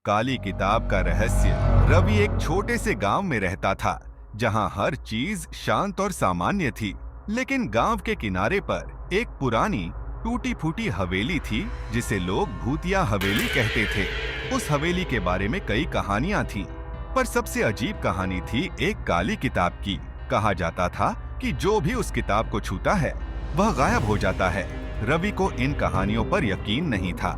काली किताब का रहस्य। रवि एक छोटे से गांव में रहता था, जहां हर चीज शांत और सामान्य थी। लेकिन गांव के किनारे पर एक पुरानी टूटी फूटी हवेली थी, जिसे लोग भूतिया हवेली कहते थे। उस हवेली के बारे में कई कहानियां थीं, पर सबसे अजीब कहानी थी एक काली किताब की। कहा जाता था कि जो भी उस किताब को छूता है वह गायब हो जाता है। रवि को इन कहानियों पर यकीन नहीं था।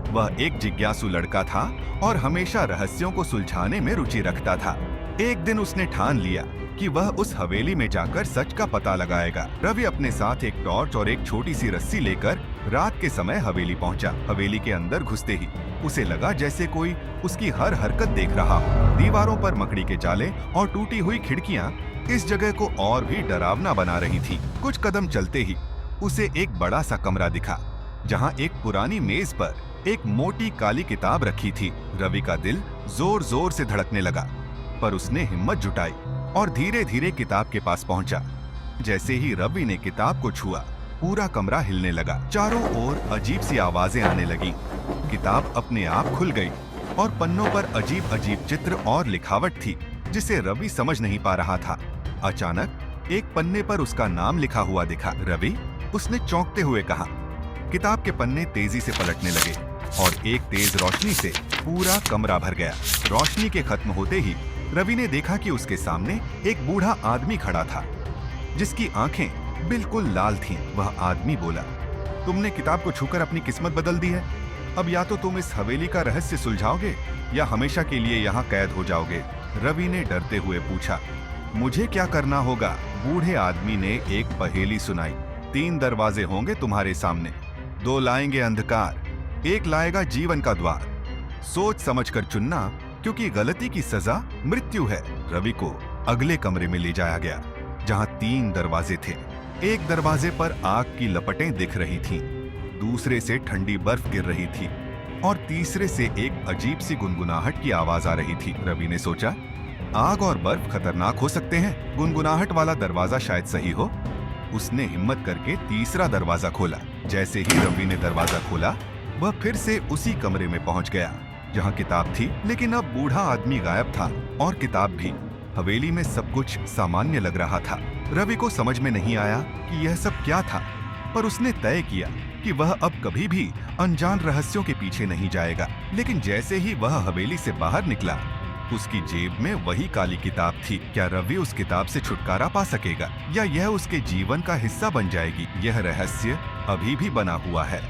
वह एक जिज्ञासु लड़का था और हमेशा रहस्यों को सुलझाने में रुचि रखता था। एक दिन उसने ठान लिया कि वह उस हवेली में जाकर सच का पता लगाएगा। रवि अपने साथ एक टॉर्च और एक छोटी सी रस्सी लेकर रात के समय हवेली पहुंचा। हवेली के अंदर घुसते ही उसे लगा जैसे कोई उसकी हर हरकत देख रहा हो। दीवारों पर मकड़ी के जाले और टूटी हुई खिड़कियां इस जगह को और भी डरावना बना रही थी। कुछ कदम चलते ही उसे एक बड़ा सा कमरा दिखा, जहां एक पुरानी मेज पर एक मोटी काली किताब रखी थी। रवि का दिल जोर जोर से धड़कने लगा, पर उसने हिम्मत जुटाई और धीरे धीरे किताब के पास पहुंचा। जैसे ही रवि ने किताब को छुआ, पूरा कमरा हिलने लगा। चारों ओर अजीब सी आवाजें आने लगी। किताब अपने आप खुल गई और पन्नों पर अजीब अजीब चित्र और लिखावट थी, जिसे रवि समझ नहीं पा रहा था। अचानक एक पन्ने पर उसका नाम लिखा हुआ दिखा। रवि, उसने चौंकते हुए कहा। किताब के पन्ने तेजी से पलटने लगे और एक तेज रोशनी से पूरा कमरा भर गया। रोशनी के खत्म होते ही रवि ने देखा कि उसके सामने एक बूढ़ा आदमी खड़ा था, जिसकी आंखें बिल्कुल लाल थीं। वह आदमी बोला, तुमने किताब को छूकर अपनी किस्मत बदल दी है। अब या तो तुम इस हवेली का रहस्य सुलझाओगे या हमेशा के लिए यहाँ कैद हो जाओगे। रवि ने डरते हुए पूछा, मुझे क्या करना होगा? बूढ़े आदमी ने एक पहेली सुनाई। 3 दरवाजे होंगे तुम्हारे सामने, 2 लाएंगे अंधकार, 1 लाएगा जीवन का द्वार। सोच समझ कर चुनना, क्योंकि गलती की सजा मृत्यु है। रवि को अगले कमरे में ले जाया गया, जहां 3 दरवाजे थे। एक दरवाजे पर आग की लपटें दिख रही थीं, दूसरे से ठंडी बर्फ गिर रही थी और तीसरे से एक अजीब सी गुनगुनाहट की आवाज आ रही थी। रवि ने सोचा, आग और बर्फ खतरनाक हो सकते हैं, गुनगुनाहट वाला दरवाजा शायद सही हो। उसने हिम्मत करके तीसरा दरवाजा खोला। जैसे ही रवि ने दरवाजा खोला, वह फिर से उसी कमरे में पहुंच गया जहां किताब थी, लेकिन अब बूढ़ा आदमी गायब था और किताब भी। हवेली में सब कुछ सामान्य लग रहा था। रवि को समझ में नहीं आया कि यह सब क्या था, पर उसने तय किया कि वह अब कभी भी अनजान रहस्यों के पीछे नहीं जाएगा। लेकिन जैसे ही वह हवेली से बाहर निकला, उसकी जेब में वही काली किताब थी। क्या रवि उस किताब से छुटकारा पा सकेगा या यह उसके जीवन का हिस्सा बन जाएगी? यह रहस्य अभी भी बना हुआ है।